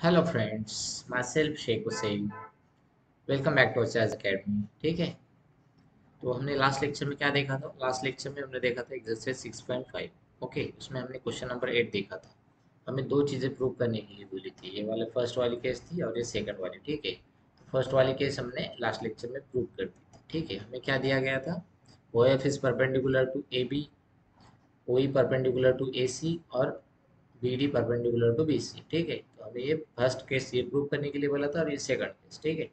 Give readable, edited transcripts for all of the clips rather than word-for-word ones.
Hello friends, myself Sheikh Hussain. Welcome back to अचाज academy. ठीक है, तो हमने लास्ट लेक्चर में क्या देखा था? लास्ट लेक्चर में हमने देखा था एक्सरसाइज 6.5। ओके, उसमें हमने क्वेश्चन नंबर 8 देखा था। हमें दो चीज़ें प्रूव करने के लिए बोली थी। ये वाला फर्स्ट वाली केस थी और ये सेकंड वाली। ठीक है, तो फर्स्ट वाली केस हमने लास्ट लेक्चर में प्रूव कर दी थी। ठीक है, हमें क्या दिया गया था? O F is perpendicular to A B, O E perpendicular to A C और B D perpendicular to B C. ठीक है, तो हमें ये फर्स्ट केस ये प्रूव करने के लिए बोला था और ये सेकंड केस। ठीक है,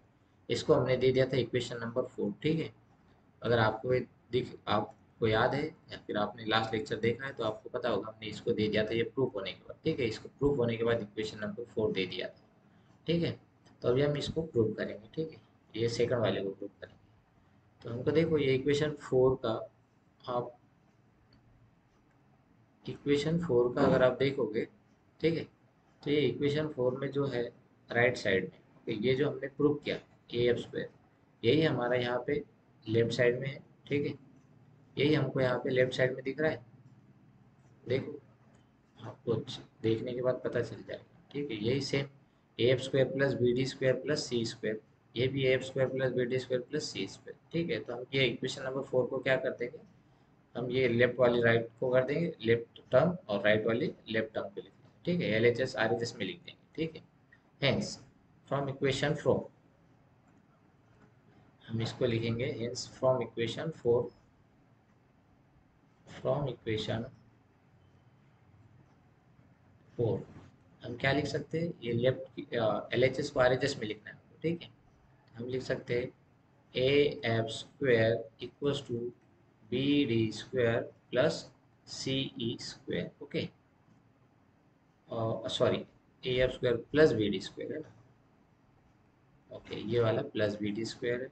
इसको हमने दे दिया था इक्वेशन नंबर 4। ठीक है, अगर आपको ये दिख आपको याद है या फिर आपने लास्ट लेक्चर देखा है तो आपको पता होगा हमने इसको दे दिया था ये प्रूफ होने के बाद। ठीक है, इसको प्रूफ होने के बाद इक्वेशन नंबर 4 दे दिया था। ठीक है, तो अभी हम इसको प्रूव करेंगे। ठीक है, ये सेकंड वाले को प्रूव करेंगे। तो हमको देखो ये इक्वेशन 4 का, आप इक्वेशन 4 का अगर आप देखोगे, ठीक है, तो ये इक्वेशन 4 में जो है राइट साइड में, तो ये जो हमने प्रूव किया ए एफ स्क्वायर, यही हमारा यहाँ पे लेफ्ट साइड में है। ठीक है, यही हमको यहाँ पे लेफ्ट साइड में दिख रहा है। देखो, आपको देखने के बाद पता चल जाएगा। ठीक है, यही same A F square plus B D square plus C square, ये भी A F square plus B D square plus C square. ठीक है, तो हम ये इक्वेशन नंबर 4 को क्या कर देंगे, हम ये लेफ्ट वाली राइट को कर देंगे लेफ्ट टर्म और राइट वाली लेफ्ट टर्म को लिख देंगे। ठीक है, L H S R H S में लिख देंगे। ठीक है, हेंस फ्रॉम इक्वेशन 4 हम इसको लिखेंगे, hence from equation 4, from equation 4 हम क्या लिख सकते हैं, ये लेफ्ट एल एच एस को आर एच एस में लिखना है हमको। ठीक है, हम लिख सकते हैं A F square equals to B D square plus C E square. Okay, sorry, A F square plus B D square है ना। ओके, ये वाला प्लस बी डी स्क्वायर है,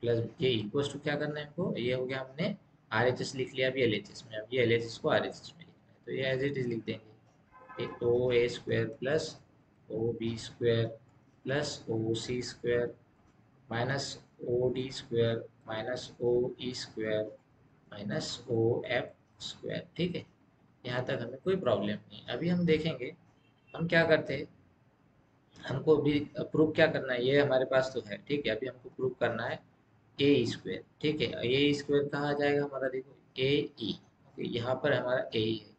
प्लस ये इक्वल्स टू क्या करना है हमको, ये हो गया हमने आर एच एस लिख लिया अभी एल एच एस में, अब ये एल एच एस को आर एच एस में लिखना है, तो ये एज इट इज लिख देंगे। एक O A square plus O B square plus O C square minus O D square minus O E square minus O F square. ठीक है, यहाँ तक हमें कोई प्रॉब्लम नहीं। अभी हम देखेंगे हम क्या करते हैं, हमको भी प्रूव क्या करना है, ये हमारे पास तो है। ठीक है, अभी हमको प्रूव करना है ए स्क्वायर। ठीक है, ए स्क्वायर कहाँ आ जाएगा हमारा, देखो ए ई, यहाँ पर हमारा ए है।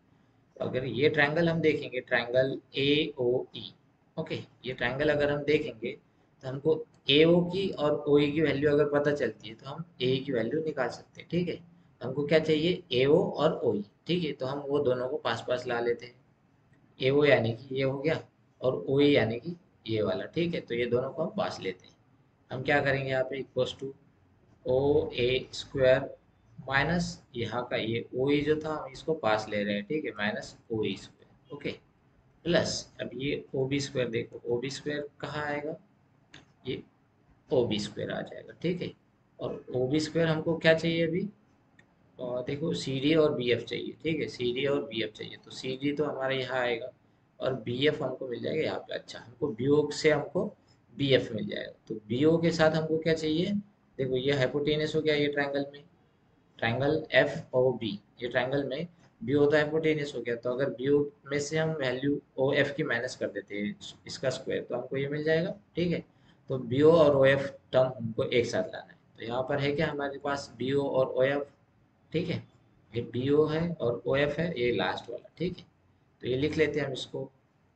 तो अगर ये ट्रायंगल हम देखेंगे, triangle A O E, okay, ये ट्रायंगल अगर हम देखेंगे तो हमको ए ओ की और ओ ई की वैल्यू अगर पता चलती है तो हम ए की वैल्यू निकाल सकते हैं। ठीक है, हमको क्या चाहिए, ए ओ और ओ ई। ठीक है, तो हम वो दोनों को पास पास ला लेते हैं। ए ओ यानी कि ये हो गया और ओ ए यानी कि ये वाला। ठीक है, तो ये दोनों को हम पास लेते हैं। हम क्या करेंगे यहाँ पे, equals two O A square minus यहाँ का ये ओ ई जो था हम इसको पास ले रहे हैं। ठीक है, minus O E square. Okay, plus अब ये ओ बी स्क्वायर, देखो ओ बी स्क्वायर कहाँ आएगा, ये ओ बी स्क्वायर आ जाएगा। ठीक है, और ओ बी स्क्वायर हमको क्या चाहिए अभी, और देखो सी डी और बी एफ चाहिए। ठीक है, सी डी और बी एफ चाहिए, तो सी डी तो हमारे यहाँ आएगा और बी एफ हमको मिल जाएगा यहाँ पे। अच्छा, हमको बी ओ से हमको बी एफ मिल जाएगा, तो बी ओ के साथ हमको क्या चाहिए, देखो ये हाइपोटेनस हो गया ये ट्रायंगल में, ट्रायंगल एफ ओ बी, ये ट्रायंगल में बी ओ तो हाइपोटेनस हो गया, तो अगर बी ओ में से हम वैल्यू ओ एफ की माइनस कर देते हैं इसका स्क्वायर तो हमको ये मिल जाएगा। ठीक है, तो बी ओ और ओ एफ टर्म हमको एक साथ लाना है, तो यहाँ पर है क्या हमारे पास बी ओ और ओ एफ। ठीक है, ये बी ओ है और ओ एफ है ये लास्ट वाला। ठीक है, तो ये लिख लेते हैं हम इसको,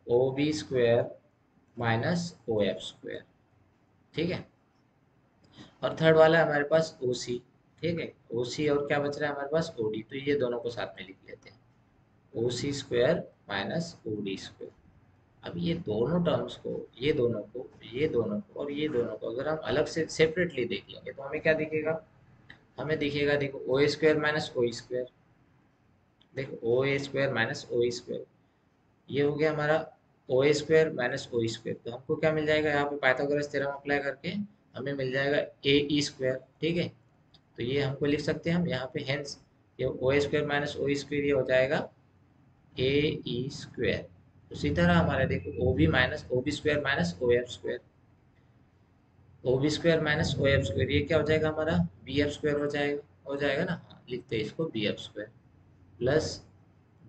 O B square minus O F square. ठीक है, और थर्ड वाला है हमारे पास ओ सी। ठीक है, ओ सी और क्या बच रहा है हमारे पास, ओ डी, तो ये दोनों को साथ में लिख लेते हैं, O C square minus O D square. अब ये दोनों टर्म्स को, ये दोनों को, ये दोनों को और ये दोनों को अगर हम अलग से सेपरेटली देख लेंगे तो हमें क्या दिखेगा, हमें दिखेगा देखो O square minus O square, देखो O A square minus O square, ये हो गया हमारा O A square minus O square. तो हमको क्या मिल जाएगा यहाँ पे, पाइथागोरस थ्योरम अप्लाई करके हमें मिल जाएगा ए ई स्क्वायर। ठीक है, तो ये हमको लिख सकते हैं हम यहाँ पे, हेंस ये O square minus O square ये हो जाएगा ए ई स्क्वायर। उसी तरह हमारे देखो O B minus O B square minus O F square, O B square minus O F square ये क्या हो जाएगा हमारा, बी एफ स्क्वायर हो जाएगा ना। हाँ, लिखते हैं इसको B F square plus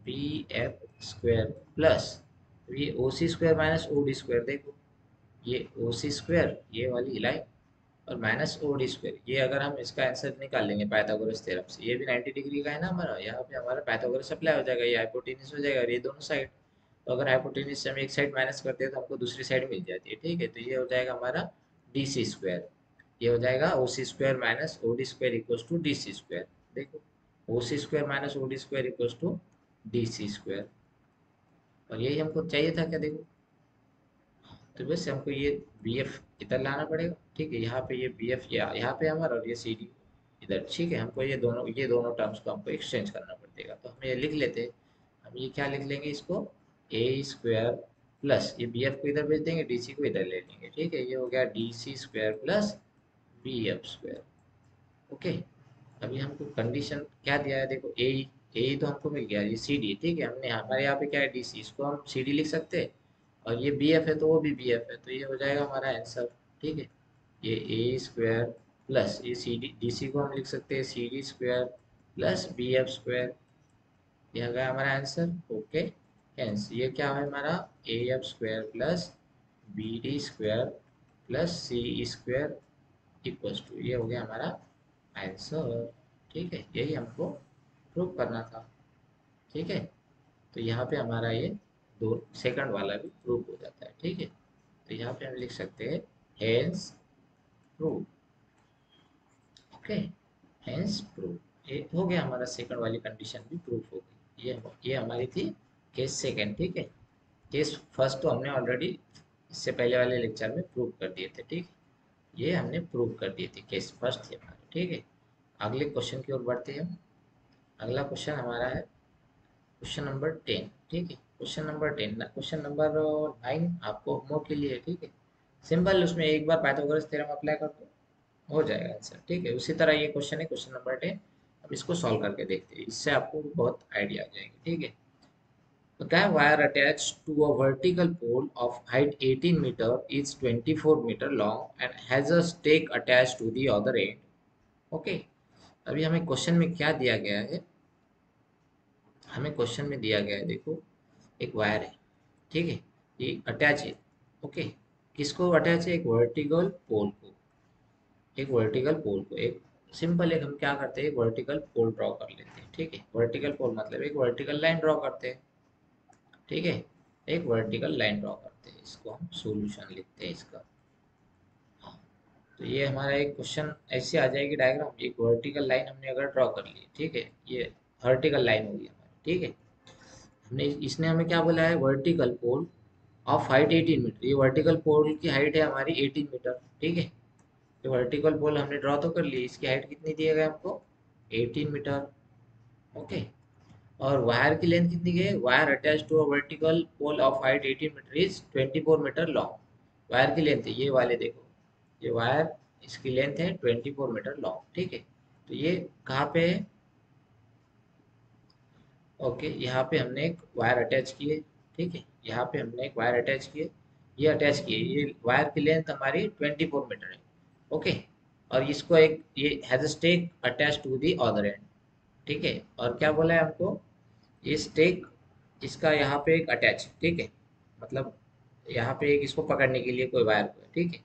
B F square plus तो ये O C square minus O D square, देखो ये ओ सी स्क्वायर ये वाली लाइन और माइनस ओ डी स्क्वायर, ये अगर हम इसका आंसर निकाल लेंगे पाइथागोरस थ्योरम से, ये भी 90 डिग्री का है ना हमारा, यहाँ पे हमारा पाइथागोरस अप्लाई हो जाएगा, ये हाइपोटेन्यूज हो जाएगा और ये दोनों साइड। तो अगर हाइपोटेन्यूज से हम एक साइड माइनस करते हैं तो हमको दूसरी साइड मिल जाती है, ठीक है। तो ये हो जाएगा हमारा डी सी स्क्वायर, ये हो जाएगा O C square minus O D square equals to D C square. देखो O C square minus O D square equals to D C square, और यही हमको चाहिए था क्या, देखो। तो वैसे हमको ये बी एफ इधर लाना पड़ेगा, ठीक है, यहाँ पे ये बी एफ यहाँ पे हमारा और ये सी डी इधर, ठीक है। हमको ये दोनों टर्म्स को हमको एक्सचेंज करना पड़ेगा, तो हम ये लिख लेते हैं। हम ये क्या लिख लेंगे इसको, ए स्क्वायर प्लस ये बी एफ को इधर भेज देंगे, डी सी को इधर ले लेंगे, ठीक है। ये हो गया D C square plus B F square. Okay, अभी हमको कंडीशन क्या दिया है, देखो ए तो हमको मिल गया, ये सी डी, ठीक है। हमने हमारे यहाँ पे क्या है डी सी, इसको हम सी डी लिख सकते हैं, और ये बी एफ है तो वो भी बी एफ है, तो ये हो जाएगा हमारा आंसर, ठीक है। ये ए स्क्वायर प्लस ये सी डी, डी सी को हम लिख सकते हैं C D square plus B F square, ये आ गया हमारा आंसर। ओके, हेंस ये क्या है हमारा A F square plus B D square plus C square equals to, ये हो गया हमारा आंसर, ठीक है। यही हमको प्रूव करना था, ठीक है। तो यहाँ पे हमारा ये दो सेकंड वाला भी प्रूव हो जाता है, ठीक है। तो यहाँ पे हम लिख सकते हैं hence prove, okay, hence prove. ये हो गया हमारा सेकंड वाली कंडीशन भी प्रूव हो गई। ये हमारी थी केस सेकंड, ठीक है। केस फर्स्ट तो हमने ऑलरेडी इससे पहले वाले लेक्चर में प्रूव कर दिए थे, ठीक है। ये हमने प्रूव कर दिए थे, केस फर्स्ट थे हमारे, ठीक है। अगले क्वेश्चन की ओर बढ़ते हैं हम। अगला क्वेश्चन हमारा है क्वेश्चन नंबर 10, ठीक है। क्वेश्चन नंबर 10 ना, क्वेश्चन नंबर 9 आपको होमवर्क के लिए है, ठीक है। सिंपल, उसमें एक बार पाइथागोरस थ्योरम अप्लाई कर दो, हो जाएगा आंसर, ठीक है। उसी तरह ये क्वेश्चन है क्वेश्चन नंबर 10। अब इसको सॉल्व करके देखते हैं, इससे आपको बहुत आइडिया आ जाएगी, ठीक है। तो क्या है, wire attach to a vertical pole of height 18 metre is 24 metre long and has a stake attach to the other end. Okay, अभी हमें क्वेश्चन में क्या दिया गया है, हमें क्वेश्चन में दिया गया है, देखो एक वायर है, ठीक है, ये अटैच है। ओके, किसको अटैच है, एक वर्टिकल पोल को, एक वर्टिकल पोल को, एक सिंपल, एक हम क्या करते हैं, एक वर्टिकल पोल ड्रॉ कर लेते हैं, ठीक है। वर्टिकल पोल मतलब एक वर्टिकल लाइन ड्रॉ करते हैं, ठीक है। एक वर्टिकल लाइन ड्रॉ करते हैं, इसको हम सॉल्यूशन लिखते हैं इसका। हाँ, तो ये हमारा एक क्वेश्चन ऐसे आ जाएगी डायग्राम, एक वर्टिकल लाइन हमने अगर ड्रॉ कर ली, ठीक है, ये वर्टिकल लाइन होगी हमारी, ठीक है। हमने इसने हमें क्या बोला है, vertical pole of height 18 metre, ये वर्टिकल पोल की हाइट है हमारी 18 मीटर, ठीक है। ये वर्टिकल पोल हमने ड्रॉ तो कर ली, इसकी हाइट कितनी दी गई हमको, 18 मीटर, ओके। और वायर की लेंथ कितनी गई, wire attach to a vertical pole of height 18 metre is 24 metre long. Wire की लेंथ है ये वाले, देखो ये वायर, इसकी लेंथ है 24 मीटर लॉन्ग, ठीक है। तो ये कहाँ पे है, ओके, यहाँ पे हमने एक वायर अटैच किए, ठीक है। यहाँ पे हमने एक वायर अटैच किए, ये अटैच किए, ये वायर की लेंथ हमारी 24 मीटर है, ओके। और इसको एक ये has stake attach to the other end, ठीक है। और क्या बोला है हमको, ये स्टेक इसका यहाँ पे एक अटैच, ठीक है, मतलब यहाँ पे एक इसको पकड़ने के लिए कोई वायर को है, ठीक है।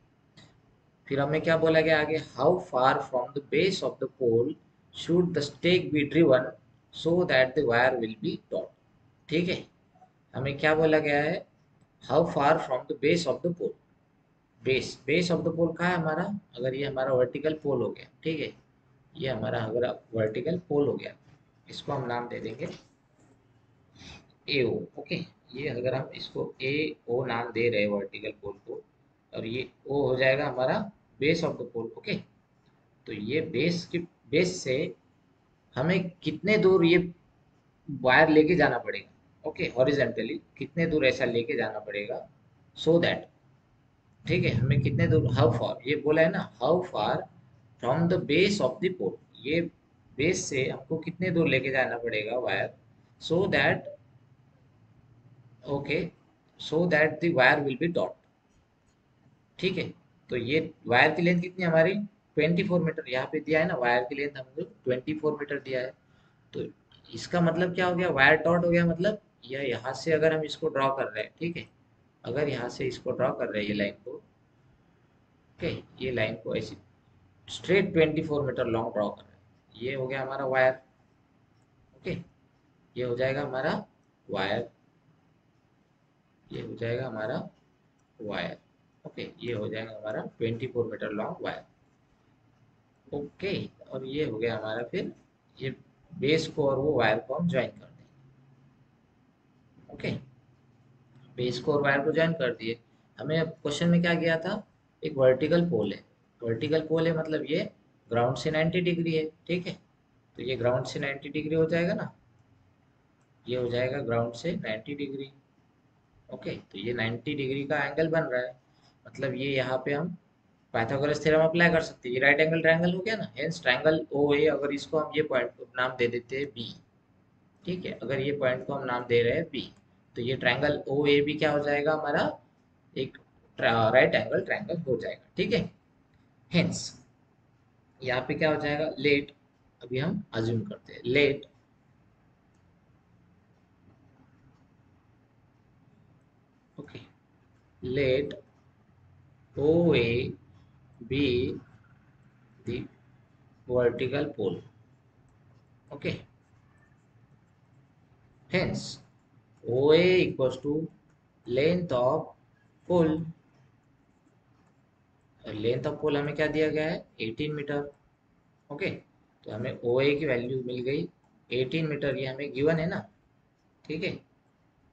फिर हमें क्या बोला गया आगे, how far from the base of the pole should the stake be driven so that the wire will be taut, ठीक है। हमें क्या बोला गया है, how far from the base of the pole, base of the pole कहाँ है हमारा, अगर ये हमारा वर्टिकल पोल हो गया, ठीक है, ये हमारा अगर वर्टिकल पोल हो गया, इसको हम नाम दे देंगे ए ओ, ओके। ये अगर हम इसको ए ओ नाम दे रहे हैं वर्टिकल पोल को, और ये ओ हो जाएगा हमारा base of the pole, okay. तो ये बेस से हमें कितने दूर ये वायर लेके जाना पड़ेगा, ओके, हॉरिजेंटली कितने दूर ऐसा लेके जाना पड़ेगा, सो दैट, ठीक है, हमें कितने दूर, हाउ फार, ये बोला है ना, how far from the base of the pole, ये बेस से हमको कितने दूर लेके जाना पड़ेगा wire, so that, okay, so that the wire will be taut, ठीक है। तो ये वायर की लेंथ कितनी है हमारी, 24 मीटर, यहाँ पे दिया है ना वायर की लेंथ हमको 24 मीटर दिया है। तो इसका मतलब क्या हो गया, वायर डॉट हो गया, मतलब या यहाँ से अगर हम इसको ड्रॉ कर रहे हैं, ठीक है, अगर यहाँ से इसको ड्रॉ कर रहे हैं ये लाइन को, ओके, ये लाइन को ऐसी स्ट्रेट 24 मीटर लॉन्ग ड्रॉ कर रहे हैं, ये हो गया हमारा वायर। ओके, ये हो जाएगा हमारा वायर, ये हो जाएगा हमारा वायर। ओके, ये हो जाएगा हमारा 24 मीटर लॉन्ग वायर। ओके, और ये हो गया हमारा फिर ये बेस को और वो वायर को हम ज्वाइन कर देंगे। ओके, बेस को और वायर को ज्वाइन कर दिए। हमें अब क्वेश्चन में क्या किया था, एक वर्टिकल पोल है, वर्टिकल पोल है मतलब ये ग्राउंड से 90 डिग्री है, ठीक है, तो ये ग्राउंड से 90 डिग्री हो जाएगा ना, ये हो जाएगा ग्राउंड से 90 डिग्री। ओके, तो ये 90 डिग्री का एंगल बन रहा है, मतलब ये यहाँ पे हम पाइथागोरस थ्योरम अप्लाई कर सकते हैं। ये राइट एंगल ट्रायंगल हो गया ना, हेंस ट्रायंगल ओ ए, अगर इसको हम ये पॉइंट को नाम दे देते हैं बी, ठीक है, अगर ये पॉइंट को हम नाम दे रहे हैं बी, तो ये ट्रायंगल ओ ए बी क्या हो जाएगा हमारा, एक राइट एंगल ट्रायंगल हो जाएगा, ठीक है। हेंस यहाँ पे क्या हो जाएगा, लेट, अभी हम अज्यूम करते हैं, let okay, let O A B the vertical pole. Okay, hence OA equals to length of pole, length of pole हमें क्या दिया गया है, 18 मीटर। ओके, तो हमें OA की वैल्यू मिल गई 18 मीटर, ये हमें गिवन है ना, ठीक है,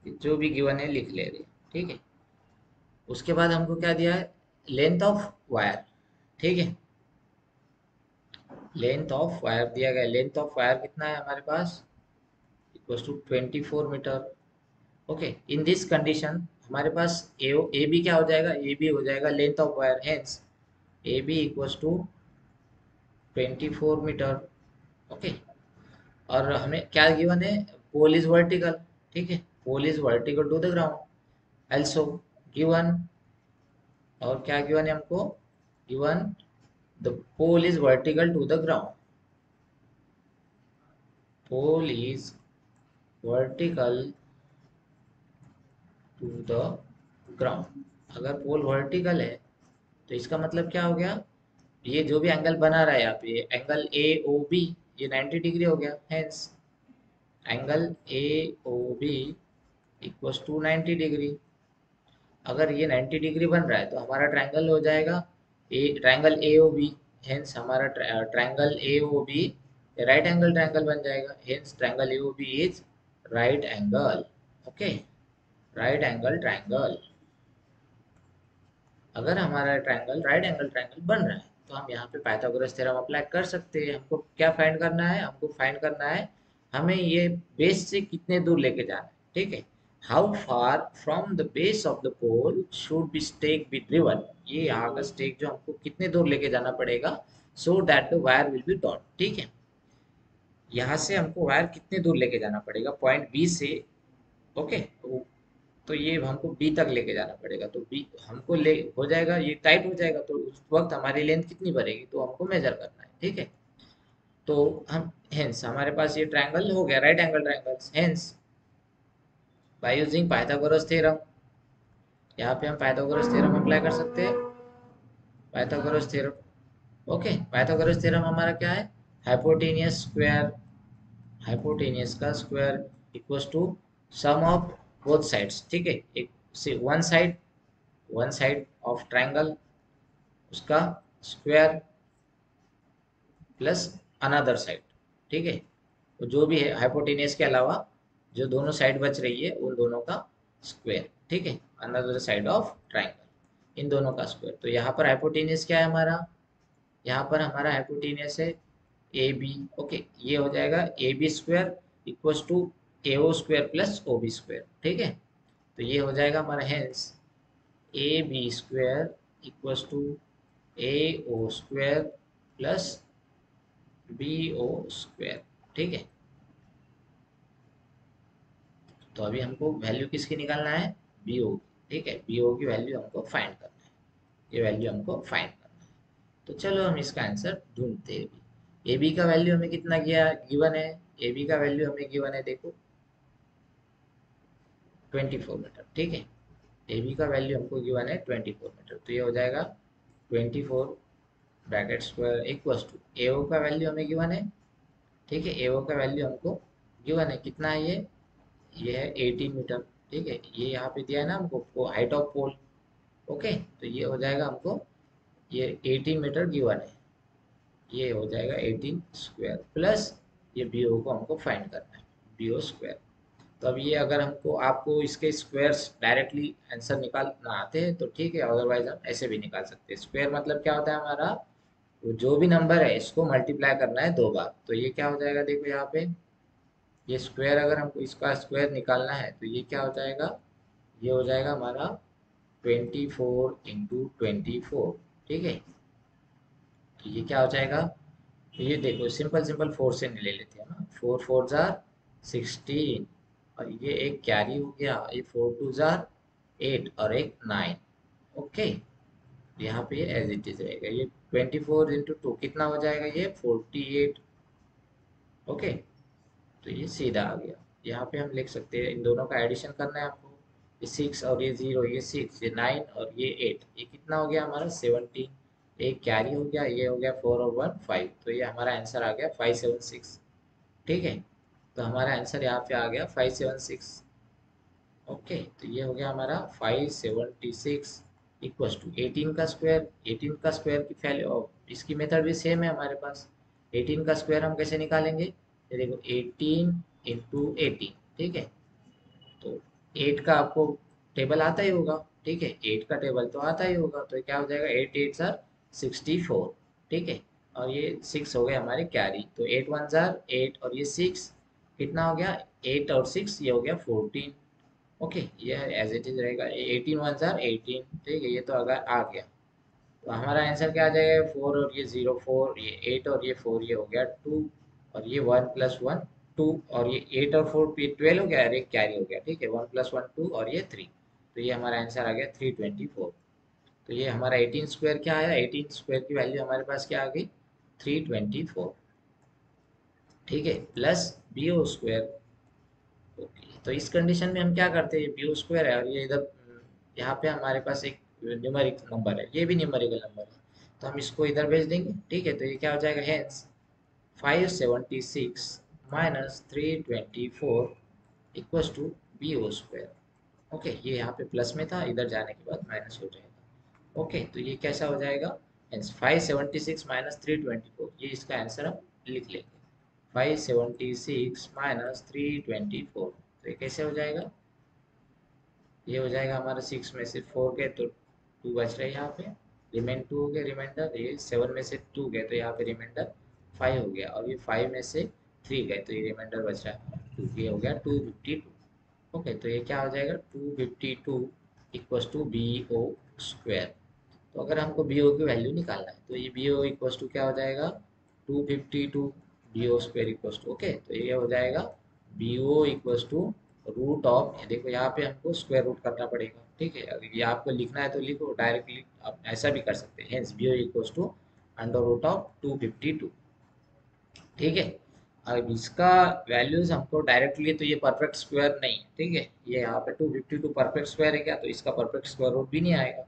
जो भी गिवन है लिख ले रहे, ठीक है। उसके बाद हमको क्या दिया है, लेंथ ऑफ वायर, ठीक है, लेंथ ऑफ वायर दिया गया है। लेंथ ऑफ वायर कितना है हमारे पास, equals to 24 metre. Okay, in this condition हमारे पास ए बी क्या हो जाएगा, ए बी हो जाएगा length of wire, hence A B equals to 24 metre. Okay, और हमें क्या गिवन है, पोल इज वर्टिकल, ठीक है, pole is vertical to the ground also given, और क्या गिवन है हमको, given the pole is vertical to the ground, pole is vertical to the ground. अगर पोल वर्टिकल है तो इसका मतलब क्या हो गया, ये जो भी एंगल बना रहा है यहाँ पे एंगल ए ओ बी, ये 90 डिग्री हो गया, hence angle A O B equals to 90 degree. अगर ये 90 डिग्री बन रहा है तो हमारा ट्रायंगल हो जाएगा A, triangle A O B, hence हमारा triangle A O B right angle triangle बन जाएगा, hence triangle A O B is right angle. Okay, right angle triangle. अगर हमारा ट्रायंगल राइट एंगल ट्रायंगल बन रहा है तो हम यहाँ पे पाइथागोरस थ्योरम अप्लाई कर सकते हैं। हमको क्या फाइंड करना है, हमको फाइंड करना है हमें ये बेस से कितने दूर लेके जाना है, ठीक है, how far from the base of the pole should be stake be driven, ये यहाँ का स्टेक जो हमको कितने दूर लेके जाना पड़ेगा, सो that the wire will be taut, ठीक है, यहाँ से हमको वायर कितने दूर लेके जाना पड़ेगा पॉइंट बी से। ओके, तो ये हमको बी तक लेके जाना पड़ेगा, तो बी हमको ले हो जाएगा, ये टाइट हो जाएगा, तो उस वक्त हमारी लेंथ कितनी बढ़ेगी, तो हमको मेजर करना है, ठीक है। तो हम हेंस हमारे पास ये ट्रायंगल हो गया right angle triangle, hence by using Pythagoras theorem, यहाँ पे हम पाइथागोरस थ्योरम अप्लाई कर सकते हैं, Pythagoras theorem. Okay, Pythagoras theorem हमारा क्या है, हाइपोटेनियस स्क्वायर, हाइपोटेनियस का square equals to sum of both sides, ठीक है, एक से वन साइड ऑफ ट्रायंगल उसका स्क्वायर प्लस अनदर साइड, ठीक है, तो जो भी है हाइपोटेनियस के अलावा जो दोनों साइड बच रही है उन दोनों का स्क्वायर, ठीक है, अनदर साइड ऑफ ट्रायंगल, इन दोनों का स्क्वायर। तो यहाँ पर हाइपोटेनियस क्या है हमारा, यहाँ पर हमारा हाइपोटेनियस है ए बी। ओके, ये हो जाएगा A B square equals to A O square plus O B square, ठीक है, तो ये हो जाएगा हमारा hence A B square equals to A O square plus B O square, ठीक है। तो अभी हमको वैल्यू किसकी निकालना है, बी ओ, ठीक है, बी ओ की वैल्यू हमको फाइंड करना है, ये वैल्यू हमको फाइंड करना है। तो चलो हम इसका आंसर ढूंढते हैं। ए बी का वैल्यू हमें कितना गया गिवन है, ए बी का वैल्यू हमें गिवन है, देखो 24 मीटर, ठीक है। ए बी का वैल्यू हमको गिवन है 24 मीटर, तो ये हो जाएगा 24 bracket square equals to A ओ का वैल्यू हमें गिवन है, ठीक है। ए ओ का वैल्यू हमको गिवन है, कितना है ये है 18 मीटर, ठीक है। ये यहाँ पे दिया है ना हमको हाइट ऑफ पोल, ओके। तो ये हो जाएगा हमको ये 18 मीटर गिवन है, ये हो जाएगा 18 स्क्वायर प्लस ये बी ओ को हमको फाइंड करना है, बी ओ स्क्वायर। तो अब ये अगर हमको आपको इसके स्क्वायर्स डायरेक्टली आंसर निकालना आते हैं तो ठीक है, अदरवाइज हम ऐसे भी निकाल सकते हैं। स्क्वायर मतलब क्या होता है हमारा, वो जो भी नंबर है इसको मल्टीप्लाई करना है 2 बार। तो ये क्या हो जाएगा, देखो यहाँ पे ये स्क्वायर, अगर हमको इसका स्क्वायर निकालना है तो ये क्या हो जाएगा, ये हो जाएगा हमारा 24 × 24, ठीक है। तो ये क्या हो जाएगा, तो ये देखो सिंपल सिंपल 4 से ले लेते हैं ना, 4 4 जार 16, और ये एक कैरी हो गया, ये 4 2 जार 8 और एक 9, ओके। यहाँ पे ये एज इट इज रहेगा, ये 24 × 2 कितना हो जाएगा, ये 48, ओके। तो ये सीधा आ गया। यहाँ पे हम लिख सकते हैं, इन दोनों का एडिशन करना है हमको, ये 6 और ये 0, ये 6, ये 9 और ये 8, ये कितना हो गया हमारा 17, एक कैरी हो गया, ये हो गया 4 और 1 5, तो ये हमारा आंसर आ गया 576, ठीक है। तो हमारा आंसर यहाँ पे आ गया 576, ओके। तो ये हो गया हमारा 576 इक्वल्स टू 18 का स्क्वायर, 18 का स्क्वायर की वैल्यू, इसकी मेथड भी सेम है हमारे पास। 18 का स्क्वायर हम कैसे निकालेंगे, ये देखो 18 × 18, ठीक है। तो 8 का आपको टेबल आता ही होगा, ठीक है, 8 का टेबल तो आता ही होगा, तो क्या हो जाएगा 8 8 जार 64, ठीक है। और ये 6 हो गए हमारे कैरी, तो 8 1 जार 8 और ये 6 कितना हो गया, 8 और 6 ये हो गया 14, ओके। ये एज इट इज रहेगा, 18 1 जार 18, ठीक है। ये तो अगर आ गया तो हमारा आंसर क्या आ जाएगा, 4 और ये 0 4, ये 8 और ये 4, ये हो गया 2, और ये 1 + 1 2, और ये 8 और 4 पे 12 हो गया, और एक कैरी हो गया, ठीक है। 1 + 1 2 और ये 3, तो ये हमारा आंसर आ गया 324। तो ये हमारा 18 स्क्वायर क्या आया, 18 स्क्वायर की वैल्यू हमारे पास क्या आ गई 324, ठीक है, plus B O square, okay. तो इस कंडीशन में हम क्या करते हैं, बी ओ स्क्वायर है और ये इधर यहाँ पे हमारे पास एक न्यूमेरिक नंबर है, ये भी न्यूमेरिकल नंबर है, तो हम इसको इधर भेज देंगे, ठीक है। तो ये क्या हो जाएगा, hence 576 minus 324 equals to B O square, okay. ये यहाँ पे प्लस में था, इधर जाने के बाद माइनस हो जाएगा, ओके। तो ये कैसा हो जाएगा, हेंस 576 माइनस 324, ये इसका आंसर हम लिख लेंगे, 576 माइनस 324, तो ये कैसे हो जाएगा, ये हो जाएगा हमारा 6 में से 4 गए तो 2 बच रहे यहाँ पे, रिमेंड 2 हो गए रिमाइंडर, ये 7 में से 2 गए तो यहाँ पे रिमाइंडर 5 हो गया, और ये 5 में से 3 गए तो ये रिमाइंडर बच रहा है 2, ये हो गया 252, ओके। तो ये क्या हो जाएगा 252 equals to B O square. तो अगर हमको बी ओ की वैल्यू निकालना है तो ये बी ओ इक्वल्स टू क्या हो जाएगा 252 B O square equals to, okay. तो ये हो जाएगा B O equals to root of, देखो यहाँ पे हमको स्क्वायर रूट करना पड़ेगा, ठीक है। अगर ये आपको लिखना है तो लिखो डायरेक्टली, आप ऐसा भी कर सकते हैं, hence B O equals to under root of 252, ठीक है। अब इसका वैल्यूज हमको डायरेक्टली, तो ये परफेक्ट स्क्वायर नहीं है, ठीक है। ये यहाँ पे 252 परफेक्ट स्क्वायर है क्या, तो इसका परफेक्ट स्क्वायर रूट भी नहीं आएगा,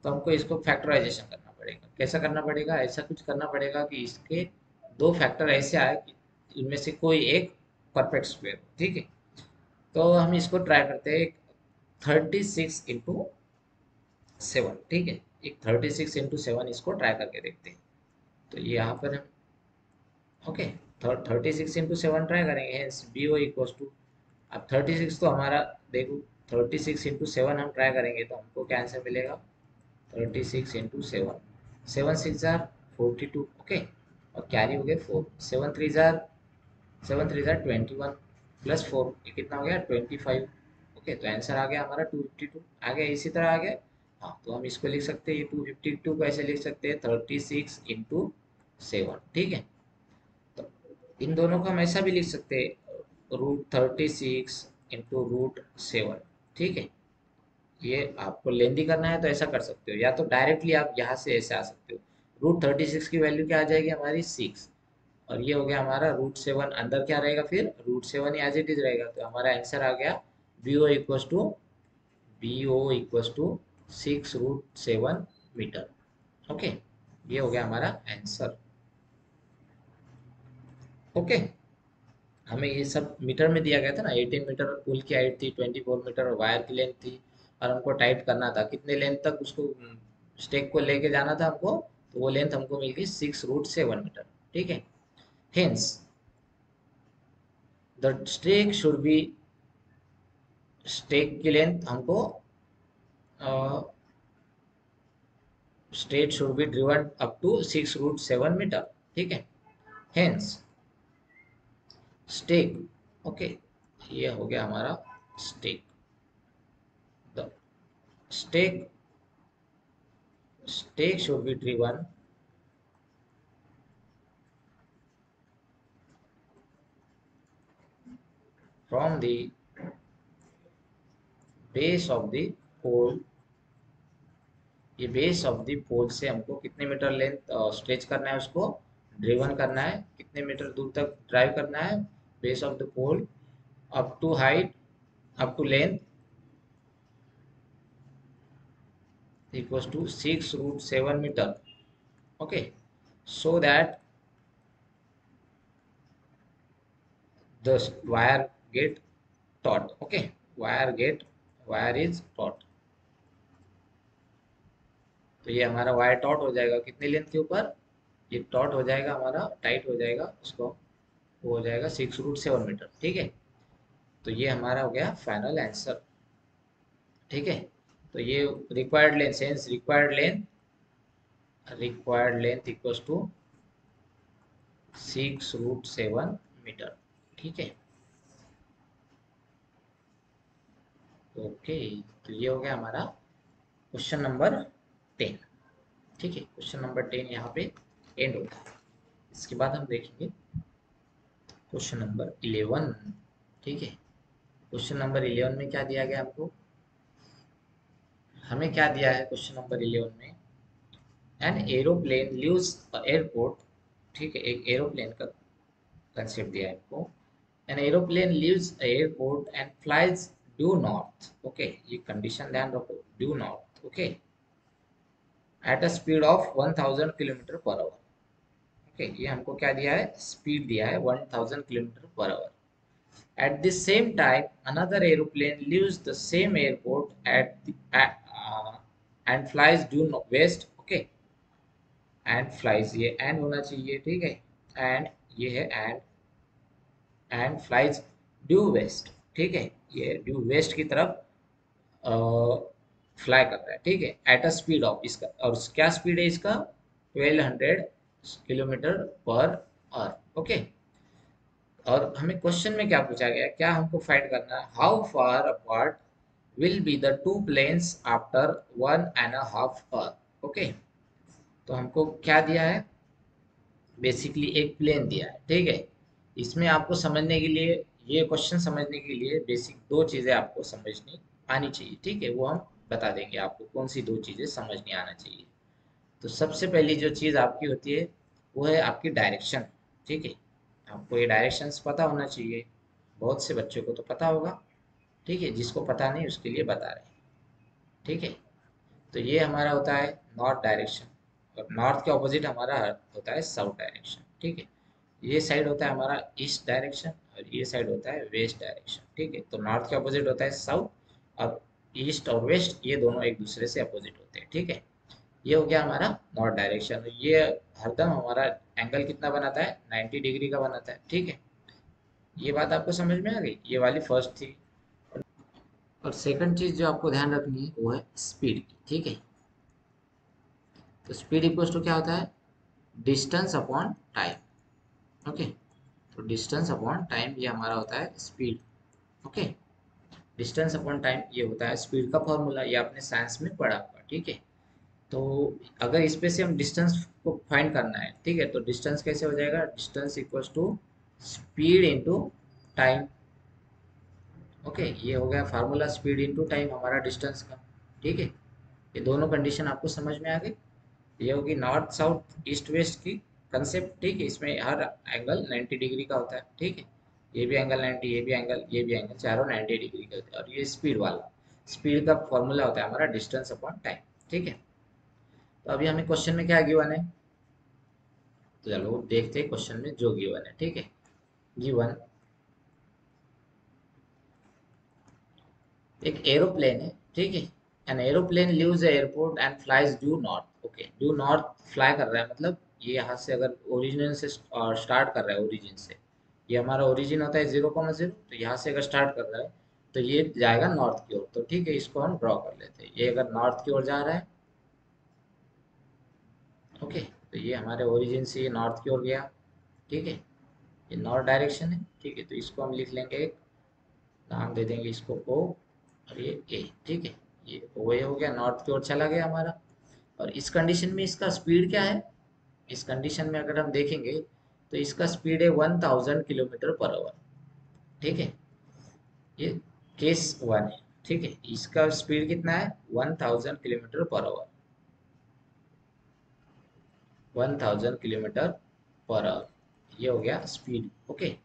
तो हमको इसको फैक्टराइजेशन करना पड़ेगा। कैसा करना पड़ेगा, ऐसा कुछ करना पड़ेगा कि इसके 2 फैक्टर ऐसे आए कि इनमें से कोई एक परफेक्ट स्क्वायर, ठीक है। तो हम इसको ट्राई करते हैं 36 × 7, ठीक है। एक 36 × 7 इसको ट्राई करके देखते हैं। तो ये यहाँ पर हम, ओके, 36 × 7 ट्राई करेंगे, hence B O equals to, अब 36 तो हमारा, देखो 36 × 7 हम ट्राई करेंगे तो हमको क्या आंसर मिलेगा, 36 × 7, 7 6 जार 42, ओके। और कैरी हो गए 4, 7 3 जार 21 प्लस 4, ये कितना हो गया 25, ओके। तो आंसर आ गया हमारा 252, आ गया इसी तरह आ गया। हाँ, तो हम इसको लिख सकते हैं, ये 252 को ऐसे लिख सकते हैं 36 × 7, ठीक है। तो इन दोनों को हम ऐसा भी लिख सकते हैं √36 × √7, ठीक है। ये आपको लेंदी करना है तो ऐसा कर सकते हो, या तो डायरेक्टली आप यहाँ से ऐसे आ सकते हो। √36 की वैल्यू क्या आ जाएगी हमारी 6, और ये हो गया हमारा √7, अंदर क्या रहेगा फिर √7 एज इट इज रहेगा, तो हमारा आंसर आ गया B O equals to 6√7 metre. Okay, ये हो गया हमारा आंसर। ओके, हमें ये सब मीटर में दिया गया था ना। 18 मीटर पुल की हाइट थी, 24 मीटर वायर की लेंथ थी, और हमको टाइप करना था कितने लेंथ तक उसको स्टेक को लेके जाना था हमको। तो वो लेंथ हमको मिल गई 6√7 मीटर। ठीक है, hence the stake should be, stake की लेंथ हमको stake should be driven up to 6√7 metre. ठीक है, हेंस स्टेक। ओके, ये हो गया हमारा stake. The stake should be driven from the base of the pole। ये बेस ऑफ द पोल से हमको कितने मीटर लेंथ स्ट्रेच करना है, उसको ड्रिवन करना है, कितने मीटर दूर तक ड्राइव करना है base of the pole up to height, up to length equals to 6√7 metre. Okay, so that the wire get taut। okay, wire is taut। तो ये हमारा वायर टॉट हो जाएगा कितनी लेंथ के ऊपर, ये टॉट हो जाएगा हमारा, टाइट हो जाएगा उसको, वो हो जाएगा 6√7 मीटर। ठीक है, तो ये हमारा हो गया फाइनल आंसर। ठीक है, तो ये required length, hence required length equals to 6√7 metre. ठीक है, ओके, तो ये हो गया हमारा क्वेश्चन नंबर 10। ठीक है, क्वेश्चन नंबर 10 यहाँ पे एंड होता है। इसके बाद हम देखेंगे क्वेश्चन नंबर 11। ठीक है, क्वेश्चन नंबर 11 में क्या दिया गया हमको, हमें क्या दिया है क्वेश्चन नंबर 11 में, एन एरोप्लेन लीव्स एयरपोर्ट। ठीक है, एक एरोप्लेन का कंसेप्ट दिया है आपको। An aeroplane leaves airport and flies due north. Okay, ये कंडीशन ध्यान रखो, due north. Okay, eight a speed of 1000 kilometre per our. Okay, ये हमको क्या दिया है, स्पीड दिया है 1000 kilometre per our. At the same time, another aeroplane leaves the same airport and flies due west। Okay, and flies, ये and होना चाहिए। ठीक है, and ये है and flies due west। ठीक है, ये ड्यू वेस्ट की तरफ फ्लाई कर रहा है। ठीक है, एट अ स्पीड ऑफ, इसका और क्या स्पीड है इसका, 1200 किलोमीटर पर आवर। ओके, और हमें क्वेश्चन में क्या पूछा गया, क्या हमको फाइंड करना है, how far apart will be the two planes after 1.5 hour. Okay, तो हमको क्या दिया है, बेसिकली एक प्लेन दिया है। ठीक है, इसमें आपको समझने के लिए, ये क्वेश्चन समझने के लिए बेसिक दो चीज़ें आपको समझनी आनी चाहिए। ठीक है, वो हम बता देंगे आपको कौन सी दो चीज़ें समझनी आना चाहिए। तो सबसे पहली जो चीज़ आपकी होती है वो है आपकी डायरेक्शन। ठीक है, आपको ये डायरेक्शंस पता होना चाहिए, बहुत से बच्चों को तो पता होगा। ठीक है, जिसको पता नहीं उसके लिए बता रहे हैं। ठीक है, तो ये हमारा होता है नॉर्थ डायरेक्शन, और नॉर्थ के ऑपोजिट हमारा होता है साउथ डायरेक्शन। ठीक है, ये साइड होता है हमारा ईस्ट डायरेक्शन, और ये साइड होता है वेस्ट डायरेक्शन। ठीक है, तो नॉर्थ के अपोजिट होता है साउथ, और ईस्ट और वेस्ट ये दोनों एक दूसरे से अपोजिट होते हैं। ठीक है, ये हो गया हमारा नॉर्थ डायरेक्शन। ये हरदम हमारा एंगल कितना बनाता है, 90 डिग्री का बनाता है। ठीक है, ये बात आपको समझ में आ गई, ये वाली फर्स्ट थी। और सेकंड चीज जो आपको ध्यान रखनी है वो है स्पीड की। ठीक है, तो स्पीड इक्वल्स टू क्या होता है, डिस्टेंस अपॉन टाइम। ओके, तो डिस्टेंस अपॉन टाइम ये हमारा होता है speed. Okay, distance upon time ये होता है स्पीड का फॉर्मूला, ये आपने साइंस में पढ़ा होगा। ठीक है, तो अगर इस पे से हम डिस्टेंस को फाइंड करना है, ठीक है, तो डिस्टेंस कैसे हो जाएगा, distance equals to speed into time. Okay, ये हो गया फार्मूला, स्पीड इनटू टाइम हमारा डिस्टेंस का। ठीक है, ये दोनों कंडीशन आपको समझ में आ गई। ये होगी नॉर्थ साउथ ईस्ट वेस्ट की कंसेप्ट। ठीक है, इसमें हर एंगल 90 डिग्री का होता है। ठीक है, ये भी एंगल 90, ये भी एंगल, ये भी एंगल, चारों 90 डिग्री के होते हैं। और ये स्पीड वाला, स्पीड का फॉर्मूला होता है हमारा डिस्टेंस अपॉन टाइम। ठीक है, तो अभी हमें क्वेश्चन में क्या गिवन है, तो चलो देखते हैं क्वेश्चन में जो गिवन है। ठीक है, गिवन एक एरोप्लेन है। ठीक है, an aeroplane leaves the airport and flies due north. Okay, due north fly कर रहा है, मतलब ये यहाँ से अगर ओरिजिन से स्टार्ट कर रहा है, ओरिजिन से, ये हमारा ओरिजिन होता है 0,0, तो यहाँ से अगर स्टार्ट कर रहा है तो ये जाएगा नॉर्थ की ओर। तो ठीक है, इसको हम ड्रॉ कर लेते हैं। ये अगर नॉर्थ की ओर जा रहा है, ओके, तो ये हमारे ओरिजिन से ये नॉर्थ की ओर गया। ठीक है, ये नॉर्थ डायरेक्शन है। ठीक है, तो इसको हम लिख लेंगे, एक नाम दे देंगे इसको ओ, और ये ए। ठीक है, ये ओ ए हो गया, नॉर्थ की ओर चला गया हमारा। और इस कंडीशन में इसका स्पीड क्या है, इस कंडीशन में अगर हम देखेंगे तो इसका स्पीड है 1000 किलोमीटर पर आवर। ठीक है, ये केस वन है। ठीक है, इसका स्पीड कितना है, 1000 kilometre per our, 1000 kilometre per our, ये हो गया स्पीड। ओके,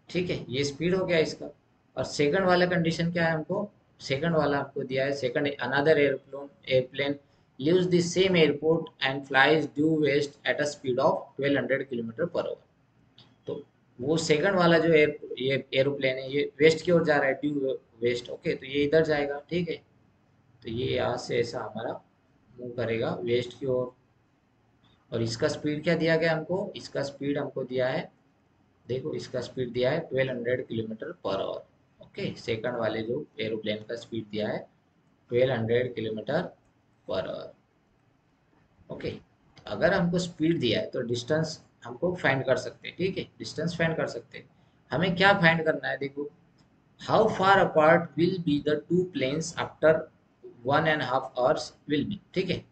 ठीक है, ये स्पीड हो गया इसका। और सेकंड वाला कंडीशन क्या है हमको, सेकंड वाला हमको दिया है, second another airplane airplane leaves the same airport and flies due west at a speed of 1200 kilometre per hour. तो वो सेकंड वाला जो ये एरोप्लेन है, ये वेस्ट की ओर जा रहा है, ड्यू वेस्ट। ओके, तो ये इधर जाएगा। ठीक है, तो ये यहाँ से ऐसा हमारा मूव करेगा वेस्ट की ओर। और इसका स्पीड क्या दिया गया हमको, इसका स्पीड हमको दिया है, देखो इसका स्पीड दिया है 1200 kilometre per our. Okay, second वाले जो एरोप्लेन का स्पीड दिया है 1200 किलोमीटर पर आवर। ओके, अगर हमको स्पीड दिया है तो डिस्टेंस हमको फाइंड कर सकते हैं। ठीक है, डिस्टेंस फाइंड कर सकते हैं। हमें क्या फाइंड करना है, देखो, how far apart will be the two planes after 1.5 hours will be. ठीक है,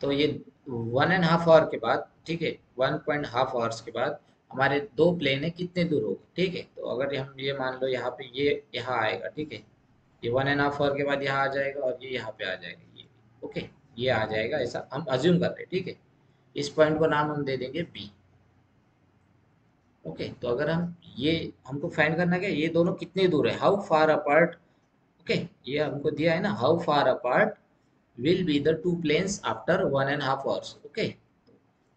तो ये 1.5 आवर के बाद, ठीक है, 1.5 आवर्स के बाद हमारे दो प्लेन है, कितने दूर होंगे। ठीक है, तो अगर हम ये मान लो यहाँ पे ये यहाँ आएगा। ठीक है, ये 1.5 आवर के बाद यहाँ आ जाएगा, और ये यहाँ पे आ जाएगा, ये ओके, ये आ जाएगा, ऐसा हम अज्यूम कर रहे हैं। ठीक है, इस पॉइंट को नाम हम दे देंगे बी। ओके, तो अगर हम ये, हमको फाइंड करना क्या है, ये दोनों कितने दूर है, हाउ फार अपार्ट। ओके, ये हमको दिया है ना, how far apart will be the two planes after 1.5 hours. Okay,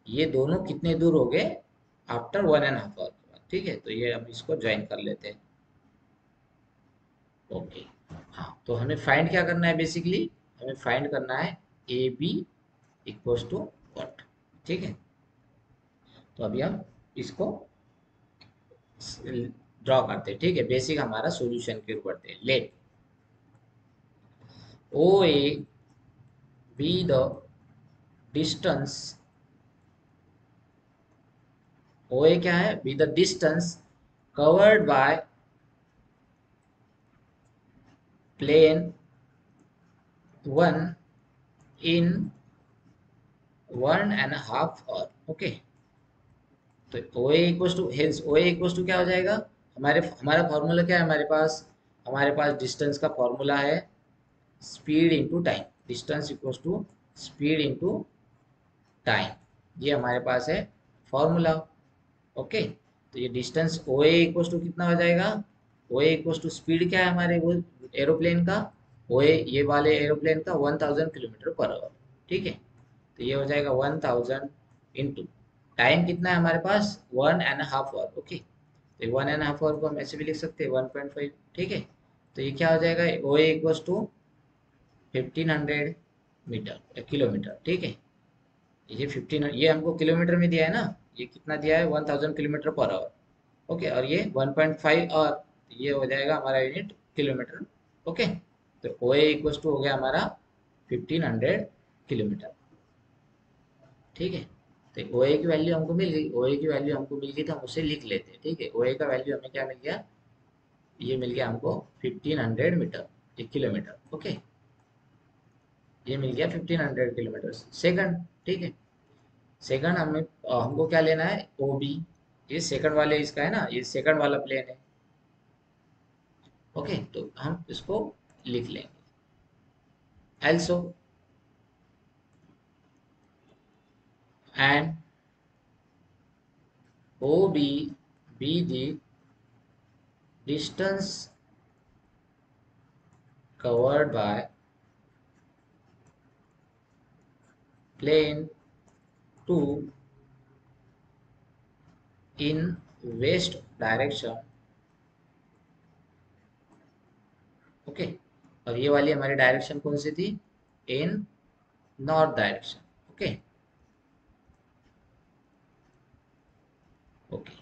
ये दोनों कितने दूर हो गए आफ्टर 1.5 आवर के बाद। ठीक है, तो ये हम इसको ज्वाइन कर लेते हैं। ओके, हाँ, तो हमें फाइंड क्या करना है, बेसिकली हमें फाइंड करना है A B equals to what. ठीक है, तो अभी हम इसको ड्रॉ करते हैं। ठीक है, बेसिक हमारा सॉल्यूशन के ऊपर बढ़ते हैं। Let O A B the distance, O A क्या है, be the distance covered by plane one in 1.5 hour. Okay, तो O A equals to, hence O A equals to क्या हो जाएगा, हमारा फॉर्मूला क्या है, हमारे पास डिस्टेंस का फॉर्मूला है speed into time. Distance equals to speed into time, ये हमारे पास है फॉर्मूला। ओके, तो ये distance O A equals to कितना हो जाएगा, ओ ए इक्वल्स टू स्पीड क्या है हमारे वो एरोप्लेन का, ओ ए ये वाले एरोप्लेन का 1000 किलोमीटर पर आवर। ठीक है, तो ये हो जाएगा 1000 इंटू टाइम कितना है हमारे पास 1.5 आवर। ओके, तो 1.5 आवर को हम ऐसे भी लिख सकते हैं 1.5। ठीक है, तो ये क्या हो जाएगा, ओ ए इक्वल्स टू 1500 किलोमीटर। ठीक है, ये 15, ये हमको किलोमीटर में दिया है ना, ये कितना दिया है 1000 किलोमीटर पर आवर। ओके, और ये 1.5 आवर, ये हो जाएगा हमारा यूनिट किलोमीटर। ओके, तो ओ ए इक्वल्स टू हो गया हमारा 1500 किलोमीटर। ठीक है, तो ओ ए की वैल्यू हमको मिल गई, ओ ए की वैल्यू हमको मिल गई तो हम उसे लिख लेते हैं। ठीक है, ओ ए का वैल्यू हमें क्या मिल गया, ये मिल गया हमको 1500 मीटर, 1 किलोमीटर। ओके, ये मिल गया 1500 किलोमीटर सेकंड। ठीक है, सेकंड हमें हमको क्या लेना है, ओ बी, ये सेकंड वाले इसका है ना, ये सेकंड वाला प्लेन है। ओके, तो हम इसको लिख लेंगे also and O B be the distance covered by plane 2 in west direction। Okay, और ये वाली हमारी डायरेक्शन कौन सी थी? इन नॉर्थ डायरेक्शन। ओके ओके,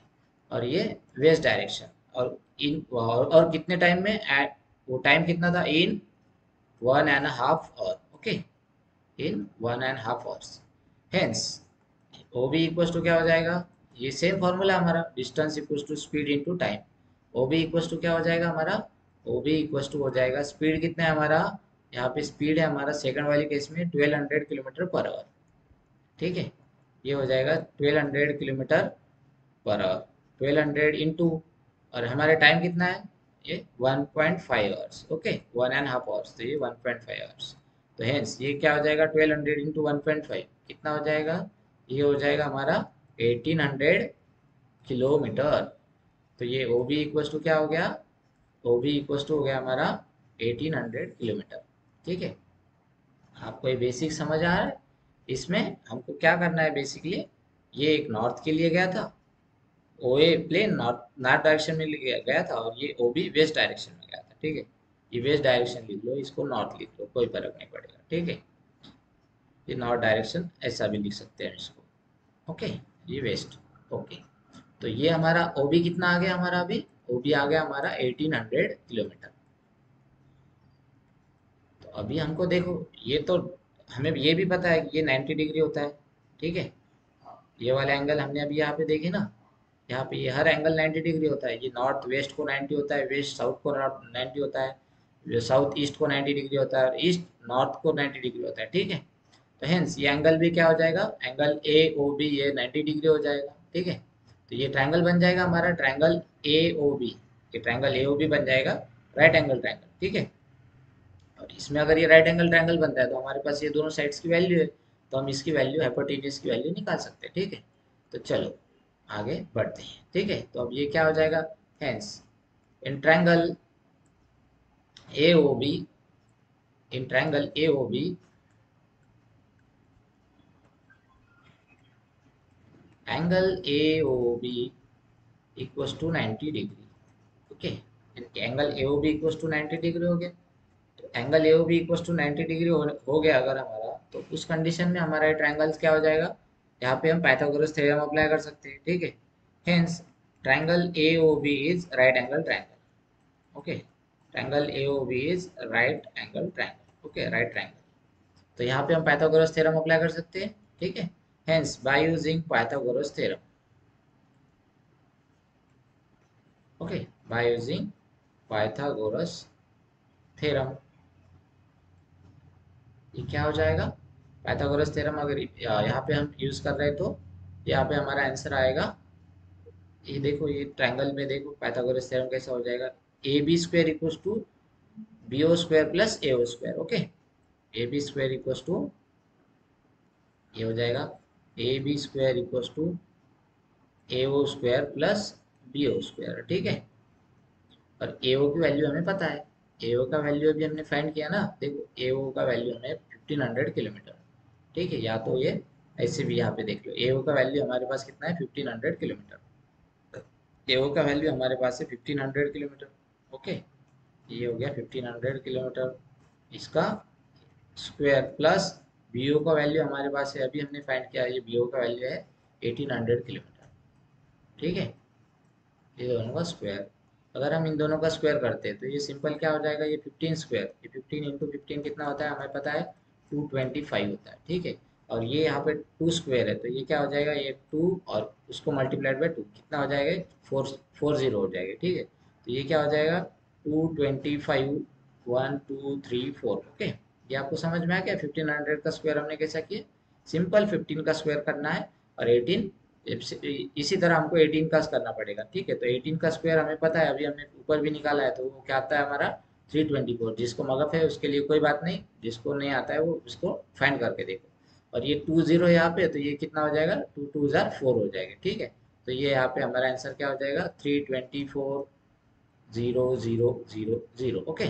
और ये वेस्ट डायरेक्शन। और इन और कितने टाइम में? एट वो टाइम कितना था? In 1.5 hour. Okay, in 1.5 hours. Hence O B equals to क्या हो जाएगा? ये सेम फॉर्मूला हमारा, distance equals to speed into time. O B equals to क्या हो जाएगा हमारा? ओ बी इक्वल्स टू हो जाएगा, स्पीड कितना है हमारा? यहाँ पे स्पीड है हमारा सेकंड वाली केस में 1200 किलोमीटर पर आवर। ठीक है, ये हो जाएगा 1200 किलोमीटर पर आवर। 1200 इंटू, और हमारे टाइम कितना है? ये 1.5 आवर्स। ओके, 1.5 आवर्स, तो ये 1.5 आवर्स। तो हेंस ये क्या हो जाएगा? 1200 इंटू 1.5 कितना हो जाएगा? ये हो जाएगा हमारा 1800 किलोमीटर। तो ये ओ बी इक्वल्स टू क्या हो गया? ओ बी इक्वल्स टू हो गया हमारा 1800 किलोमीटर। ठीक है, आपको ये बेसिक समझ आ रहा है? इसमें हमको क्या करना है बेसिकली, ये एक नॉर्थ के लिए गया था, ओ ए प्लेन नॉर्थ नॉर्थ डायरेक्शन में गया था, और ये ओ बी वेस्ट डायरेक्शन में गया था। ठीक है, ये वेस्ट डायरेक्शन लिख लो, इसको नॉर्थ लिख लो, कोई फर्क नहीं पड़ेगा। ठीक है, ये नॉर्थ डायरेक्शन ऐसा भी लिख सकते हैं इसको। ओके, ये वेस्ट। ओके, तो ये हमारा ओ बी कितना आ गया हमारा? अभी ओ बी आ गया हमारा 1800 किलोमीटर। तो अभी हमको देखो, ये तो हमें ये भी पता है कि ये 90 डिग्री होता है। ठीक है, ये वाला एंगल हमने अभी यहाँ पे देखे ना, यहाँ पे ये हर एंगल 90 डिग्री होता है। ये नॉर्थ वेस्ट को 90 होता है, वेस्ट साउथ को 90 होता है, साउथ ईस्ट को 90 डिग्री होता है, और ईस्ट नॉर्थ को 90 डिग्री होता है। ठीक है, तो हेंस ये एंगल भी क्या हो जाएगा? एंगल ए ओ बी ये 90 डिग्री हो जाएगा। ठीक है, तो ये ट्रायंगल बन जाएगा हमारा, ट्रायंगल ए ओ बी। ये ट्रायंगल ए ओ बी बन जाएगा, राइट एंगल ट्रायंगल। ठीक है, और इसमें अगर ये राइट एंगल ट्रायंगल बनता है तो हमारे पास ये दोनों साइड्स की वैल्यू है, तो हम इसकी वैल्यू, हाइपोटेन्यूज की वैल्यू निकाल सकते हैं। ठीक है, तो चलो आगे बढ़ते हैं। ठीक है, तो अब ये क्या हो जाएगा? Hence in triangle A O B, in triangle A O B, angle A O B equals to 90 degree. Okay, angle A O B equals to 90 degree हो गया। तो angle A O B equals to 90 degree हो गया अगर हमारा, तो उस condition में हमारा ट्रायंगल क्या हो जाएगा? यहाँ पे हम पाइथागोरस थ्योरम अप्लाई कर सकते हैं। ठीक है, hence triangle A O B is right angle triangle. Okay, triangle A O B is right angle triangle. Okay, right triangle. तो यहाँ पे हम पाइथागोरस थ्योरम अप्लाई कर सकते हैं। ठीक है, hence by using Pythagoras theorem. Okay, bye using Pythagoras theorem, ये क्या हो जाएगा? पाइथागोरस थ्योरम अगर यहाँ पे हम यूज कर रहे हैं तो यहाँ पे हमारा आंसर आएगा, ये देखो, ये ट्रायंगल में देखो पाइथागोरस थ्योरम कैसा हो जाएगा? A B square equals to B O square plus A O square. Okay, A B square equals to, ये हो जाएगा A B square equals to A O square plus B O square. ठीक है, और ए ओ की वैल्यू हमें पता है, ए ओ का वैल्यू अभी हमने फाइंड किया ना। देखो ए ओ का वैल्यू हमें 1500 किलोमीटर। ठीक है, या तो ये ऐसे भी यहाँ पे देख लो, ए ओ का वैल्यू हमारे पास कितना है? 1500 किलोमीटर। ए ओ का वैल्यू हमारे पास है 1500 किलोमीटर। ओके, ये हो गया 1500 किलोमीटर, इसका स्क्वायर प्लस बी ओ का वैल्यू हमारे पास है, अभी हमने फाइंड किया, ये बी ओ का वैल्यू है 1800 किलोमीटर। ठीक है, ये दोनों का स्क्वायर, अगर हम इन दोनों का स्क्वायर करते हैं तो ये सिंपल क्या हो जाएगा? ये 15 स्क्वायर, ये 15 इंटू 15 कितना होता है हमें पता है? 225 होता है। ठीक है, और ये यहाँ पे 2 स्क्वायर है, तो ये क्या हो जाएगा? ये 2 और उसको मल्टीप्लाइड बाय 2 कितना हो जाएगा? 440 हो जाएगा। ठीक है, तो ये क्या हो जाएगा? 225, 1 2 3 4। ओके, ये आपको समझ में आ गया? 1500 का स्क्वायर हमने कैसा किया? सिंपल 15 का स्क्वायर करना है, और 18 इसी तरह हमको 18 का करना पड़ेगा। ठीक है, तो 18 का स्क्वायर हमें पता है, अभी हमने ऊपर भी निकाला है, तो वो क्या आता है हमारा? 324। जिसको मगफ है उसके लिए कोई बात नहीं, जिसको नहीं आता है वो उसको फाइंड करके देखो। और ये 20 यहाँ पे, तो ये कितना हो जाएगा? 2 2 4 हो जाएगा। ठीक है, तो ये यहाँ पे हमारा आंसर क्या हो जाएगा 324,0,0,0,0। ओके,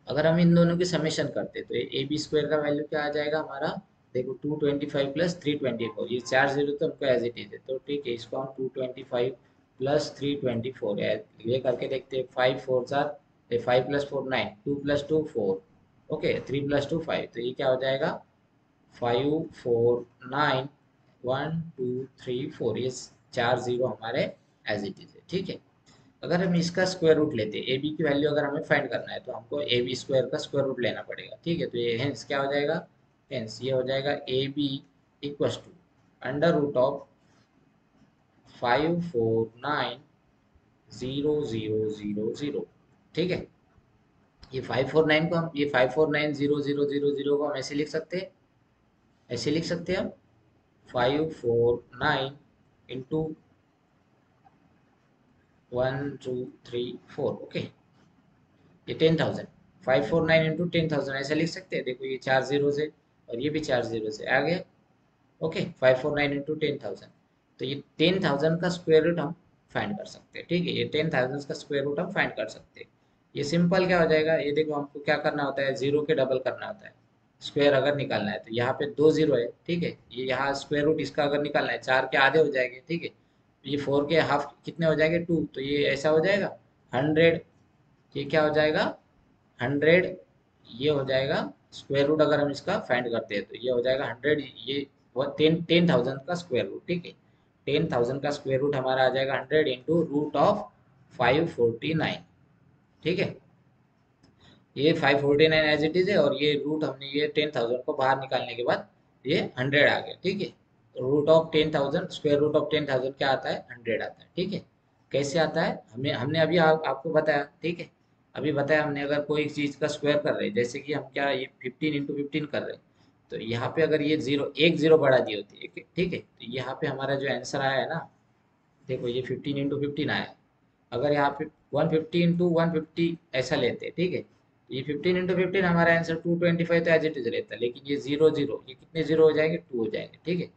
अगर हम इन दोनों की समेशन करते तो ए बी स्क्वायर का वैल्यू क्या आ जाएगा हमारा, देखो 225 प्लस 324, ये 4 जीरो तो हमको एज इट इज है, तो ठीक है इसको हम 225 प्लस 324 ये करके देखते हैं। 5 4 jar 5 plus 4 9, 2 plus 2 4, okay 3 plus 2 5, तो ये क्या हो जाएगा 5 4 9 1 2 3 4, ये 4 जीरो हमारे एज इट इज है। ठीक है, अगर हम इसका स्क्वायर रूट लेते हैं ए बी की वैल्यू अगर हमें फाइंड करना है तो हमको ए बी स्क्वायर का स्क्वायर रूट लेना पड़ेगा। ठीक है, तो ये हेंस क्या हो जाएगा, हेंस ये हो जाएगा A B equals to under root of 549,0,0,0। ठीक है, ये 549 को हम ये 549,0,0,0,0 को हम ऐसे लिख सकते हैं, ऐसे लिख सकते हैं हम 549 इंटू 1 2 3 4। ओके, ये 10,000, 549 इंटू 10,000 ऐसा लिख सकते हैं। देखो ये 4 जीरो से और ये भी 4 जीरो से आ गया। ओके, 549 इंटू 10,000, तो ये 10,000 का स्क्वायर रूट हम फाइंड कर सकते हैं। ठीक है, ये 10,000 का स्क्वायर रूट हम फाइंड कर सकते हैं। ये सिंपल क्या हो जाएगा, ये देखो हमको क्या करना होता है, जीरो के डबल करना होता है स्क्वायर अगर निकालना है। तो यहाँ पे 2 जीरो है, ठीक है, ये यहाँ स्क्वायर रूट इसका अगर निकालना है 4 के आधे हो जाएंगे। ठीक है, ये 4 के हाफ कितने हो जाएंगे 2, तो ये ऐसा हो जाएगा 100। ये क्या हो जाएगा 100, ये हो जाएगा स्क्वायर रूट अगर हम इसका फाइंड करते हैं तो ये हो जाएगा 100, ये 10,000 का स्क्वायर रूट। ठीक है, 10,000 का स्क्वायर रूट हमारा आ जाएगा 100 इंटू रूट ऑफ 549। ठीक है, ये 549 एज इट इज है, और ये रूट हमने ये 10,000 को बाहर निकालने के बाद ये 100 आ गया। ठीक है, root of 10,000, square root of 10,000 क्या आता है 100 आता है। ठीक है, कैसे आता है हमें हमने अभी आपको बताया। ठीक है, अभी बताया हमने, अगर कोई चीज का स्क्वायर कर रहे हैं जैसे कि हम क्या ये 15 इंटू 15 कर रहे हैं, तो यहाँ पे अगर ये जीरो एक जीरो बढ़ा दी होती है, ठीक है, तो यहाँ पे हमारा जो आंसर आया है ना, देखो ये 15 इंटू 15 आया। अगर यहाँ पे 150 इंटू 150 ऐसा लेते हैं, ठीक है, ये 15 इंटू 15 हमारा आंसर 225 तो एज इट इज रहता है, लेकिन ये जीरो जीरो ये कितने जीरो हो जाएंगे 2 हो जाएंगे। ठीक है,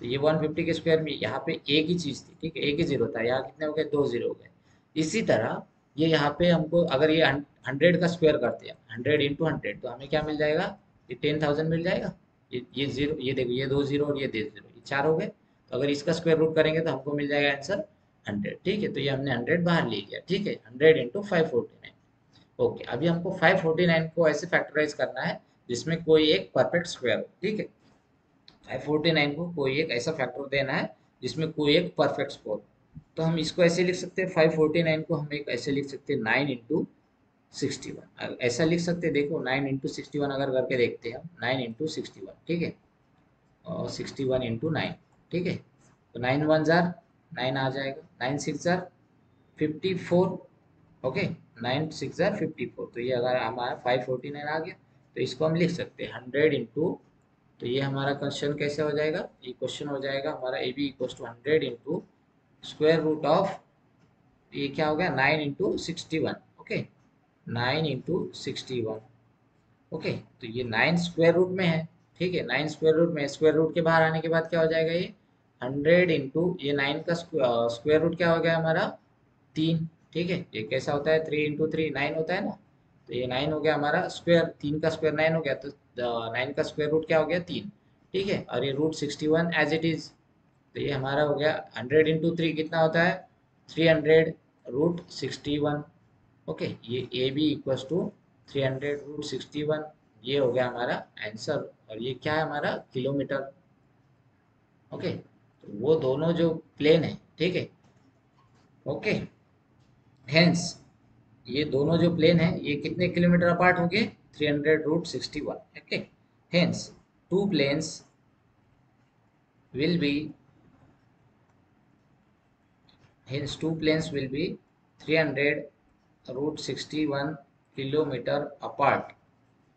तो ये 150 के स्क्वायर में यहाँ पे एक ही चीज थी, ठीक है, एक ही जीरो था, यहाँ कितने हो गए 2 जीरो हो गए। इसी तरह ये यहाँ पे हमको अगर ये 100 का स्क्वायर करते हैं 100 इंटू 100, तो हमें क्या मिल जाएगा, ये 10,000 मिल जाएगा। ये जीरो, ये देखो ये 2 जीरो और ये 2 जीरो, ये 4 हो गए। तो अगर इसका स्क्वायर रूट करेंगे तो हमको मिल जाएगा आंसर 100। ठीक है, तो ये हमने 100 बाहर ले लिया। ठीक है, 100 इंटू 549। ओके, अभी हमको 549 को ऐसे फैक्टराइज करना है जिसमें कोई एक परफेक्ट स्क्वायर हो। ठीक है, 549 को कोई एक ऐसा फैक्टर देना है जिसमें कोई एक परफेक्ट स्कोर। तो हम इसको ऐसे लिख सकते हैं, 549 को हम एक ऐसे लिख सकते हैं 9 इंटू 61, ऐसा लिख सकते हैं। देखो 9 इंटू 61 अगर करके देखते हैं हम, 9 इंटू 61। ठीक है, और 61 इंटू 9। ठीक है, तो 9 1 जार 9 आ जाएगा, 9 6 जार 54। ओके, 9 6 जार 54, तो ये अगर हमारा 549 आ गया, तो इसको हम लिख सकते हैं 100 इंटू, तो ये हमारा क्वेश्चन कैसे हो जाएगा, ये क्वेश्चन हो जाएगा हमारा A B equal to 100 into square root of, ये क्या हो गया 9 इंटू 61। Okay, 9 into 61। ओके, तो ये 9 स्क्वायर रूट में है। ठीक है, 9 स्क्वायर रूट में, स्क्वायर रूट के बाहर आने के बाद क्या हो जाएगा, ये 100 इंटू ये 9 का स्क्वायर रूट क्या हो गया हमारा 3। ठीक है, ये कैसा होता है 3 इंटू 3 9 होता है ना, तो ये 9 हो गया हमारा स्क्वायर, 3 का स्क्वायर 9 हो गया, तो 9 का स्क्वायर रूट क्या हो गया 3। ठीक है, और ये रूट 61 एज इट इज, तो ये हमारा हो गया 100 इंटू 3 कितना होता है 300 रूट 61। ओके, ये A B equals to 300 root 61, ये हो गया हमारा आंसर, और ये क्या है हमारा किलोमीटर। ओके, तो वो दोनों जो प्लेन है, ठीक है, ओके, हेंस ये दोनों जो प्लेन है ये कितने किलोमीटर अपार्ट हो गए 300 root 61। Okay, hence two planes will be, hence two planes will be 300 root 61 kilometer apart,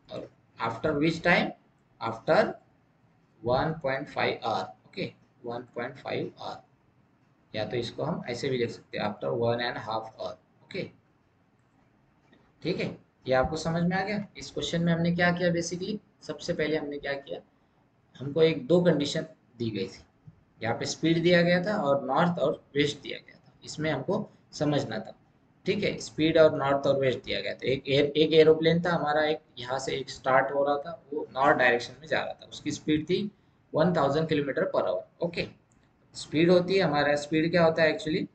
or after which time, after 1.5 hour। Okay, 1.5 hour, या तो इसको हम ऐसे भी लिख सकते हैं आफ्टर 1.5 hour। ओके, ठीक है, ये आपको समझ में आ गया। इस क्वेश्चन में हमने क्या किया, बेसिकली सबसे पहले हमने क्या किया, हमको एक दो कंडीशन दी गई थी, यहाँ पे स्पीड दिया गया था और नॉर्थ और वेस्ट दिया गया था, इसमें हमको समझना था। ठीक है, स्पीड और नॉर्थ और वेस्ट दिया गया था। एक एरोप्लेन था हमारा, एक यहाँ से एक स्टार्ट हो रहा था, वो नॉर्थ डायरेक्शन में जा रहा था, उसकी स्पीड थी 1000 kilometre per our. Okay, speed होती है, हमारा स्पीड क्या होता है एक्चुअली,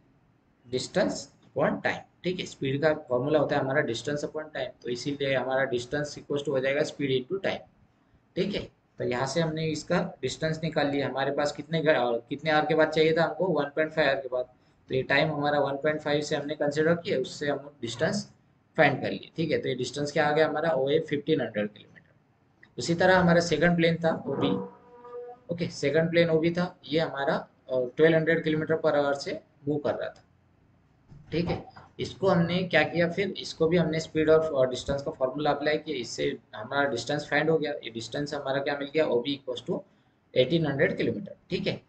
डिस्टेंस अपॉन टाइम। ठीक है, स्पीड का फॉर्मूला होता है हमारा डिस्टेंस अपॉन टाइम, तो इसीलिए हमारा डिस्टेंस इक्वल टू हो जाएगा स्पीड इनटू टाइम। ठीक है, तो यहाँ से हमने इसका डिस्टेंस निकाल लिया, हमारे पास कितने आवर के बाद चाहिए था हमको, 1.5 आवर के बाद। तो ये टाइम हमारा 1.5 से हमने कंसिडर किया, उससे हम डिस्टेंस फाइंड कर लिए। ठीक है, तो ये डिस्टेंस क्या आ गया हमारा, वो है 1500 किलोमीटर। उसी तरह हमारा सेकंड प्लेन था वो भी। ओके, सेकंड प्लेन वो भी था, ये हमारा 1200 किलोमीटर पर आवर से मूव कर रहा था। ठीक है, इसको हमने क्या किया, फिर इसको भी हमने स्पीड और डिस्टेंस का फॉर्मूला अप्लाई किया, इससे हमारा डिस्टेंस फाइंड हो गया। ये डिस्टेंस हमारा क्या मिल गया, O B equal to 1800 kilometre. ठीक है,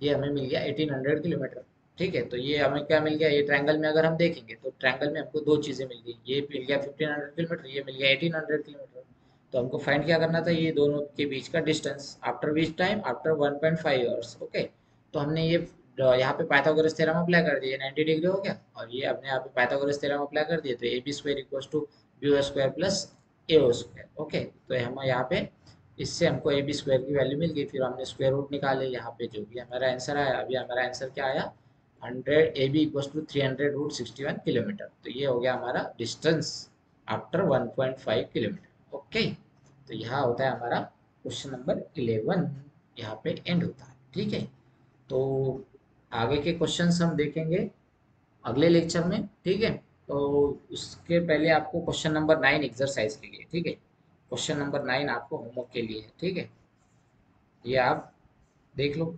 ये हमें मिल गया 1800 किलोमीटर। ठीक है, तो ये हमें क्या मिल गया, ये ट्रायंगल में अगर हम देखेंगे तो ट्रायंगल में हमको दो चीज़ें मिल गई, ये मिल गया 1500 किलोमीटर, ये मिल गया 1800 किलोमीटर। तो हमको फाइंड क्या करना था, ये दोनों के बीच का distance after which time, after 1.5 hours. Okay, तो हमने ये यहाँ पे पाइथागोरस थ्योरम अप्लाई कर दिए, 90 डिग्री हो गया, और ये अपने यहाँ पे पाइथागोरस थ्योरम अप्लाई कर दिए, तो A B square equals to B O square plus A O square. Okay, तो हम यहाँ पे इससे हमको ए बी स्क्वायर की वैल्यू मिल गई, फिर हमने स्क्वायर रूट निकाले, यहाँ पे जो भी हमारा आंसर आया, अभी हमारा आंसर क्या आया, 100 A B equals to 300√61 kilometre. तो ये हो गया हमारा डिस्टेंस आफ्टर 1.5 किलोमीटर। ओके, तो यहाँ होता है हमारा क्वेश्चन नंबर 11, यहाँ पे एंड होता है। ठीक है, तो आगे के क्वेश्चंस हम देखेंगे अगले लेक्चर में। ठीक है, तो उसके पहले आपको क्वेश्चन नंबर 9 एक्सरसाइज के लिए, ठीक है, क्वेश्चन नंबर 9 आपको होमवर्क के लिए है। ठीक है, ये आप देख लो।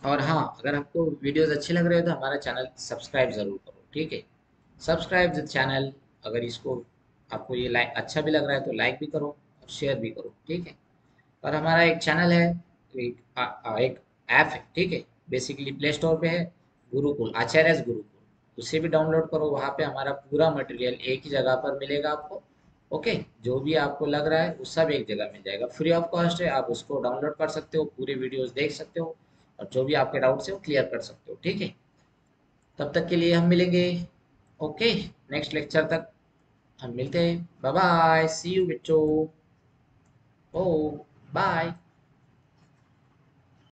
और हाँ, अगर आपको वीडियोस अच्छे लग रहे हो तो हमारा चैनल सब्सक्राइब जरूर करो। ठीक है, सब्सक्राइब द चैनल। अगर इसको आपको ये लाइक अच्छा भी लग रहा है तो लाइक भी करो और शेयर भी करो। ठीक है, और हमारा एक चैनल है, एक ऐप है। ठीक है, बेसिकली प्ले स्टोर पे है, गुरुकुल, आचार्य गुरुकुल, उसे भी डाउनलोड करो। वहाँ पे हमारा पूरा मटेरियल एक ही जगह पर मिलेगा आपको। ओके, जो भी आपको लग रहा है वो सब एक जगह मिल जाएगा, फ्री ऑफ कॉस्ट है, आप उसको डाउनलोड कर सकते हो, पूरे वीडियोस देख सकते हो, और जो भी आपके डाउट्स है वो क्लियर कर सकते हो। ठीक है, तब तक के लिए हम मिलेंगे। ओके, नेक्स्ट लेक्चर तक हम मिलते हैं। बाय बाय, सी यू बच्चों। ओ, बाय।